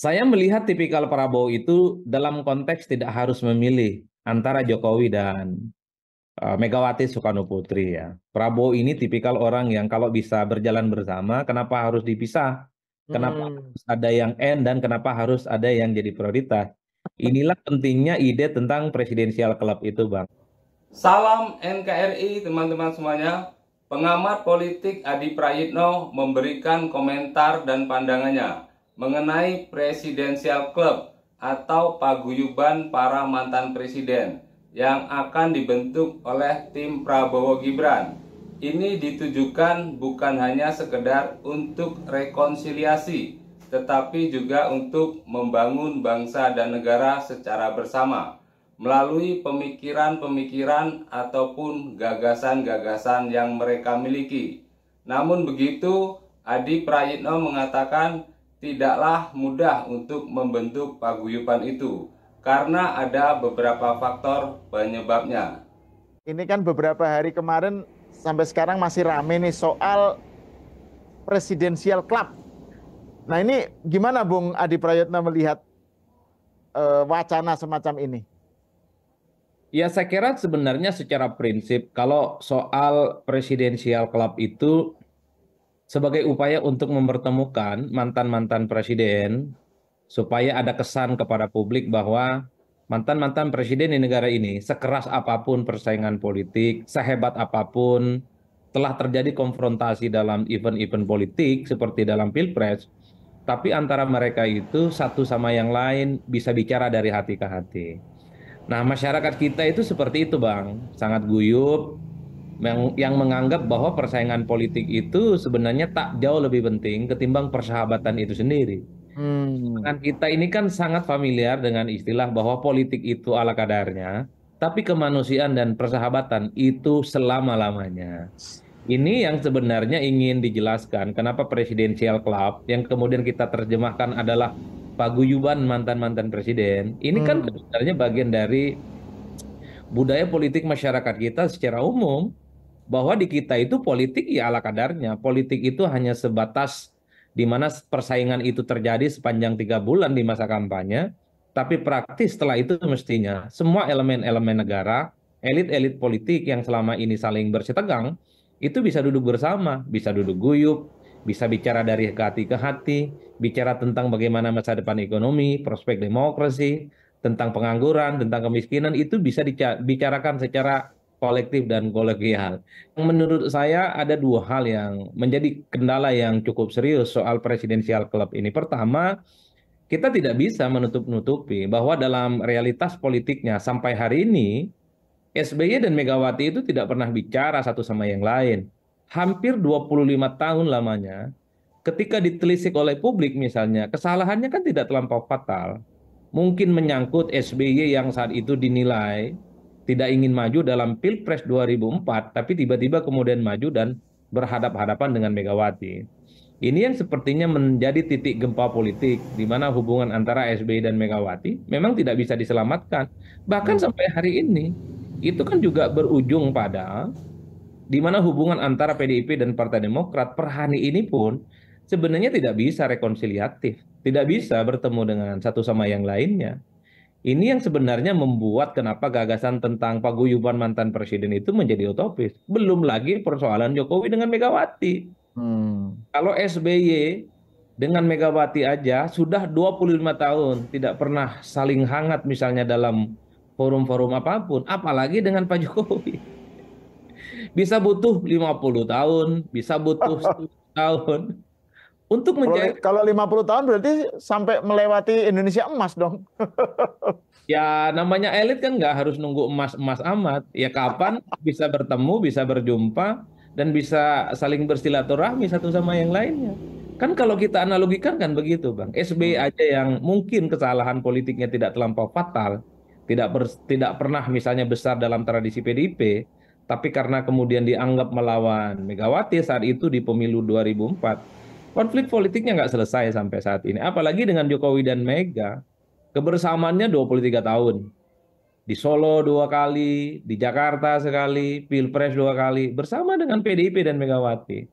Saya melihat tipikal Prabowo itu dalam konteks tidak harus memilih antara Jokowi dan Megawati Soekarno Putri ya. Prabowo ini tipikal orang yang kalau bisa berjalan bersama, kenapa harus dipisah? Kenapa Hmm. harus ada yang N dan kenapa harus ada yang jadi prioritas? Inilah pentingnya ide tentang presidensial club itu, Bang. Salam NKRI teman-teman semuanya. Pengamat politik Adi Prayitno memberikan komentar dan pandangannya mengenai Presidensial Club atau paguyuban para mantan presiden yang akan dibentuk oleh tim Prabowo Gibran. Ini ditujukan bukan hanya sekedar untuk rekonsiliasi, tetapi juga untuk membangun bangsa dan negara secara bersama melalui pemikiran-pemikiran ataupun gagasan-gagasan yang mereka miliki. Namun begitu, Adi Prayitno mengatakan tidaklah mudah untuk membentuk paguyuban itu karena ada beberapa faktor penyebabnya. Ini kan beberapa hari kemarin sampai sekarang masih rame nih soal presidensial club. Nah ini gimana Bung Adi Prayitno melihat wacana semacam ini? Ya, saya kira sebenarnya secara prinsip kalau soal presidensial club itu sebagai upaya untuk mempertemukan mantan-mantan presiden supaya ada kesan kepada publik bahwa mantan-mantan presiden di negara ini sekeras apapun persaingan politik, sehebat apapun telah terjadi konfrontasi dalam event-event politik seperti dalam Pilpres, tapi antara mereka itu satu sama yang lain bisa bicara dari hati ke hati. Nah, masyarakat kita itu seperti itu, Bang. Sangat guyup, yang menganggap bahwa persaingan politik itu sebenarnya tak jauh lebih penting ketimbang persahabatan itu sendiri. Hmm. Dengan kita ini kan sangat familiar dengan istilah bahwa politik itu ala kadarnya, tapi kemanusiaan dan persahabatan itu selama-lamanya. Ini yang sebenarnya ingin dijelaskan kenapa Presidensial Club yang kemudian kita terjemahkan adalah paguyuban mantan-mantan presiden. Ini kan Hmm. sebenarnya bagian dari budaya politik masyarakat kita secara umum bahwa di kita itu politik ya ala kadarnya. Politik itu hanya sebatas di mana persaingan itu terjadi sepanjang 3 bulan di masa kampanye, tapi praktis setelah itu mestinya semua elemen-elemen negara, elit-elit politik yang selama ini saling bersitegang, itu bisa duduk bersama, bisa duduk guyup, bisa bicara dari hati ke hati, bicara tentang bagaimana masa depan ekonomi, prospek demokrasi, tentang pengangguran, tentang kemiskinan, itu bisa dibicarakan secara kolektif dan kolegial. Menurut saya ada dua hal yang menjadi kendala yang cukup serius soal presidensial club ini. Pertama, kita tidak bisa menutup-nutupi bahwa dalam realitas politiknya sampai hari ini, SBY dan Megawati itu tidak pernah bicara satu sama yang lain. Hampir 25 tahun lamanya, ketika ditelisik oleh publik misalnya, kesalahannya kan tidak terlampau fatal. Mungkin menyangkut SBY yang saat itu dinilai tidak ingin maju dalam Pilpres 2004, tapi tiba-tiba kemudian maju dan berhadap-hadapan dengan Megawati. Ini yang sepertinya menjadi titik gempa politik, di mana hubungan antara SBY dan Megawati memang tidak bisa diselamatkan. Bahkan Hmm. sampai hari ini, itu kan juga berujung pada di mana hubungan antara PDIP dan Partai Demokrat per hari ini pun sebenarnya tidak bisa rekonsiliatif, tidak bisa bertemu dengan satu sama yang lainnya. Ini yang sebenarnya membuat kenapa gagasan tentang paguyuban mantan presiden itu menjadi utopis. Belum lagi persoalan Jokowi dengan Megawati. Hmm. Kalau SBY dengan Megawati aja sudah 25 tahun tidak pernah saling hangat misalnya dalam forum-forum apapun, apalagi dengan Pak Jokowi. Bisa butuh 50 tahun, bisa butuh 10 tahun untuk Kalau mencair. kalau 50 tahun berarti sampai melewati Indonesia emas dong. Ya namanya elit kan nggak harus nunggu emas-emas amat. Ya kapan bisa bertemu, bisa berjumpa, dan bisa saling bersilaturahmi satu sama yang lainnya. Kan kalau kita analogikan kan begitu Bang. SBY Hmm. aja yang mungkin kesalahan politiknya tidak terlampau fatal, tidak pernah misalnya besar dalam tradisi PDIP, tapi karena kemudian dianggap melawan Megawati saat itu di pemilu 2004, konflik politiknya nggak selesai sampai saat ini. Apalagi dengan Jokowi dan Mega. Kebersamaannya 23 tahun. Di Solo 2 kali, di Jakarta sekali, Pilpres 2 kali, bersama dengan PDIP dan Megawati.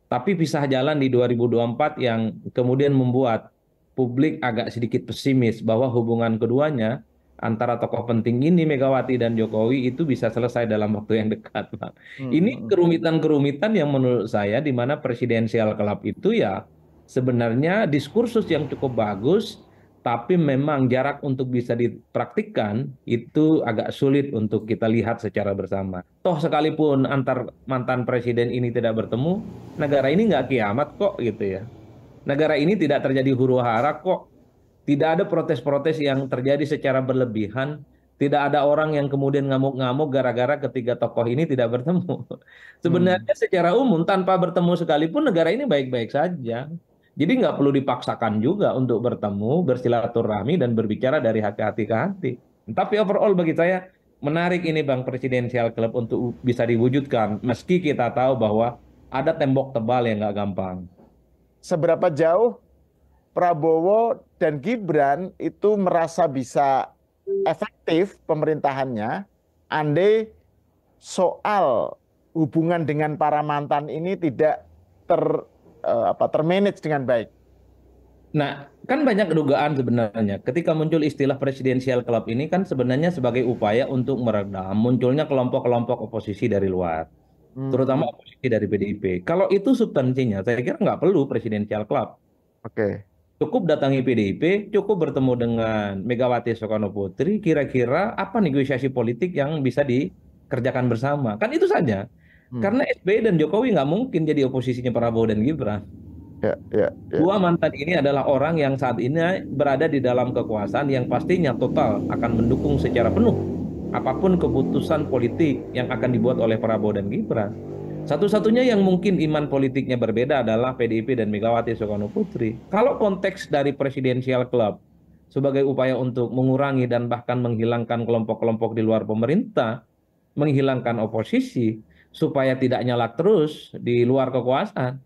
Tapi pisah jalan di 2024 yang kemudian membuat publik agak sedikit pesimis bahwa hubungan keduanya antara tokoh penting ini Megawati dan Jokowi itu bisa selesai dalam waktu yang dekat, Bang. Ini Hmm. kerumitan-kerumitan yang menurut saya di mana presidensial club itu ya sebenarnya diskursus yang cukup bagus, tapi memang jarak untuk bisa dipraktikkan itu agak sulit untuk kita lihat secara bersama. Toh sekalipun antar mantan presiden ini tidak bertemu, negara ini nggak kiamat kok gitu ya. Negara ini tidak terjadi huru hara kok. Tidak ada protes-protes yang terjadi secara berlebihan. Tidak ada orang yang kemudian ngamuk-ngamuk gara-gara ketiga tokoh ini tidak bertemu. Hmm. Sebenarnya secara umum tanpa bertemu sekalipun negara ini baik-baik saja. Jadi nggak perlu dipaksakan juga untuk bertemu, bersilaturahmi dan berbicara dari hati-hati ke hati. Tapi overall bagi saya menarik ini Bang Presidensial Club untuk bisa diwujudkan. Meski kita tahu bahwa ada tembok tebal yang nggak gampang. Seberapa jauh Prabowo dan Gibran itu merasa bisa efektif pemerintahannya andai soal hubungan dengan para mantan ini tidak ter termanage dengan baik. Nah, kan banyak dugaan sebenarnya. Ketika muncul istilah presidensial club ini kan sebenarnya sebagai upaya untuk meredam munculnya kelompok-kelompok oposisi dari luar, terutama Hmm. oposisi dari PDIP. Kalau itu substansinya, saya kira nggak perlu presidensial club. Oke. Cukup datangi PDIP, cukup bertemu dengan Megawati Soekarno Putri, kira-kira apa negosiasi politik yang bisa dikerjakan bersama. Kan itu saja. Hmm. Karena SBY dan Jokowi nggak mungkin jadi oposisinya Prabowo dan Gibran. Ya, ya, ya. Dua mantan ini adalah orang yang saat ini berada di dalam kekuasaan yang pastinya total akan mendukung secara penuh apapun keputusan politik yang akan dibuat oleh Prabowo dan Gibran. Satu-satunya yang mungkin iman politiknya berbeda adalah PDIP dan Megawati Soekarno Putri. Kalau konteks dari presidensial club sebagai upaya untuk mengurangi dan bahkan menghilangkan kelompok-kelompok di luar pemerintah, menghilangkan oposisi supaya tidak nyalak terus di luar kekuasaan.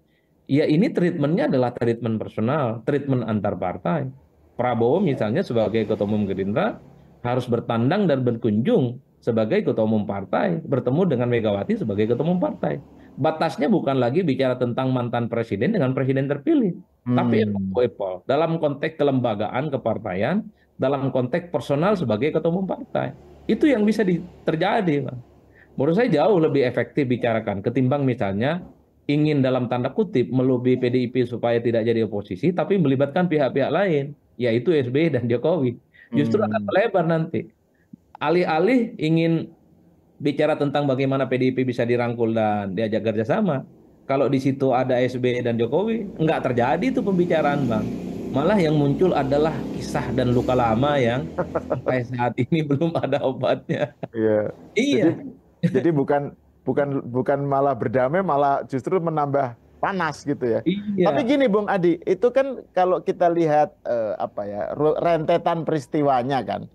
Ya ini treatmentnya adalah treatment personal, treatment antar partai. Prabowo misalnya sebagai ketua umum Gerindra harus bertandang dan berkunjung sebagai ketua umum partai, bertemu dengan Megawati sebagai ketua umum partai. Batasnya bukan lagi bicara tentang mantan presiden dengan presiden terpilih, tapi Hmm. apple dalam konteks kelembagaan kepartaian, dalam konteks personal sebagai ketua umum partai. Itu yang bisa terjadi, Bang. Menurut saya jauh lebih efektif bicarakan ketimbang misalnya ingin dalam tanda kutip melobi PDIP supaya tidak jadi oposisi, tapi melibatkan pihak-pihak lain, yaitu SBY dan Jokowi. Justru akan Hmm. melebar nanti. Alih-alih ingin bicara tentang bagaimana PDIP bisa dirangkul dan diajak kerjasama, kalau di situ ada SBY dan Jokowi, nggak terjadi itu pembicaraan, Bang. Malah yang muncul adalah kisah dan luka lama yang sampai saat ini belum ada obatnya. Iya. Jadi Iya, jadi bukan bukan bukan malah berdamai, malah justru menambah panas gitu ya. Tapi iya. gini Bung Adi, itu kan kalau kita lihat rentetan peristiwanya kan,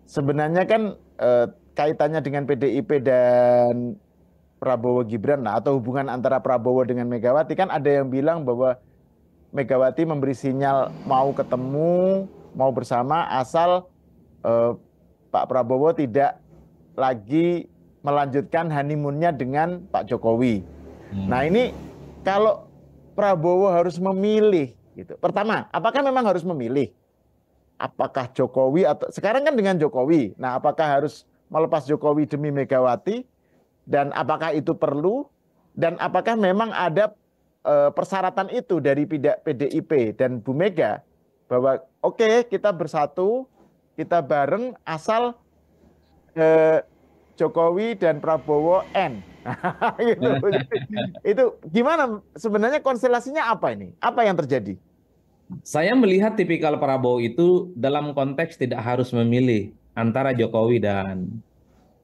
sebenarnya kan kaitannya dengan PDIP dan Prabowo Gibran, nah, atau hubungan antara Prabowo dengan Megawati kan ada yang bilang bahwa Megawati memberi sinyal mau ketemu, mau bersama asal eh, Pak Prabowo tidak lagi melanjutkan honeymoonnya dengan Pak Jokowi. Nah Hmm. ini kalau Prabowo harus memilih gitu. Pertama, apakah memang harus memilih? Apakah Jokowi atau sekarang kan dengan Jokowi. Nah, apakah harus melepas Jokowi demi Megawati dan apakah itu perlu dan apakah memang ada persyaratan itu dari PDIP dan Bu Mega bahwa oke, kita bersatu, kita bareng asal eh, Jokowi dan Prabowo N. Gitu. Itu gimana sebenarnya konstelasinya apa ini? Apa yang terjadi? Saya melihat tipikal Prabowo itu dalam konteks tidak harus memilih antara Jokowi dan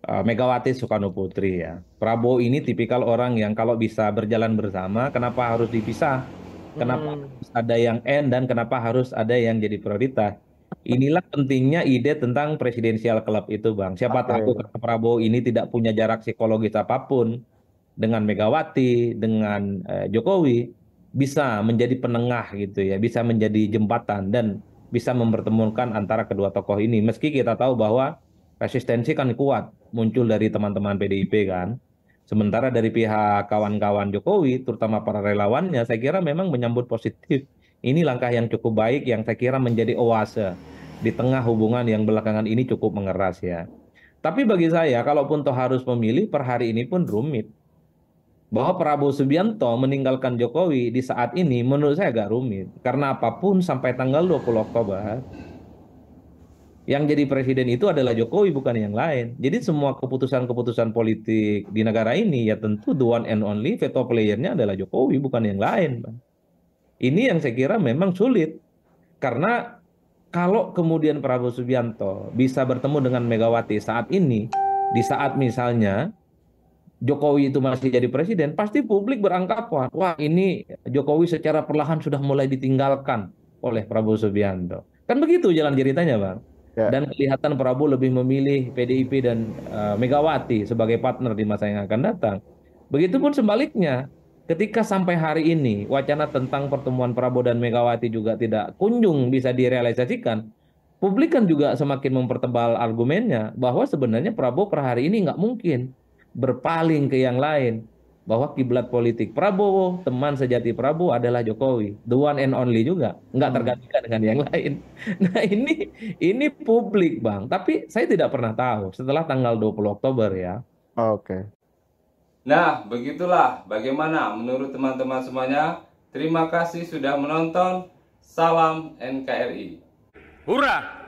Megawati Soekarno Putri ya. Prabowo ini tipikal orang yang kalau bisa berjalan bersama, kenapa harus dipisah? Kenapa Hmm. harus ada yang N dan kenapa harus ada yang jadi prioritas? Inilah pentingnya ide tentang presidensial club itu, Bang. Siapa tahu Oke. karena Prabowo ini tidak punya jarak psikologis apapun dengan Megawati, dengan Jokowi, bisa menjadi penengah gitu ya, bisa menjadi jembatan dan bisa mempertemukan antara kedua tokoh ini. Meski kita tahu bahwa resistensi kan kuat muncul dari teman-teman PDIP kan. Sementara dari pihak kawan-kawan Jokowi, terutama para relawannya, saya kira memang menyambut positif Ini langkah yang cukup baik yang saya kira menjadi oase di tengah hubungan yang belakangan ini cukup mengeras ya. Tapi bagi saya, kalaupun toh harus memilih per hari ini pun rumit. Bahwa Prabowo Subianto meninggalkan Jokowi di saat ini menurut saya agak rumit. Karena apapun sampai tanggal 20 Oktober, yang jadi presiden itu adalah Jokowi bukan yang lain. Jadi semua keputusan-keputusan politik di negara ini ya tentu the one and only veto playernya adalah Jokowi bukan yang lain, Bang. Ini yang saya kira memang sulit. Karena kalau kemudian Prabowo Subianto bisa bertemu dengan Megawati saat ini, di saat misalnya Jokowi itu masih jadi presiden, pasti publik beranggapan, wah ini Jokowi secara perlahan sudah mulai ditinggalkan oleh Prabowo Subianto. Kan begitu jalan ceritanya, Bang. Ya. Dan kelihatan Prabowo lebih memilih PDIP dan Megawati sebagai partner di masa yang akan datang. Begitupun sebaliknya, ketika sampai hari ini wacana tentang pertemuan Prabowo dan Megawati juga tidak kunjung bisa direalisasikan, publik kan juga semakin mempertebal argumennya bahwa sebenarnya Prabowo per hari ini nggak mungkin berpaling ke yang lain. Bahwa kiblat politik Prabowo, teman sejati Prabowo adalah Jokowi. The one and only juga. Nggak tergantikan dengan yang lain. Nah ini publik Bang. Tapi saya tidak pernah tahu setelah tanggal 20 Oktober ya. Oke. Nah, begitulah bagaimana menurut teman-teman semuanya. Terima kasih sudah menonton. Salam NKRI. Hurrah!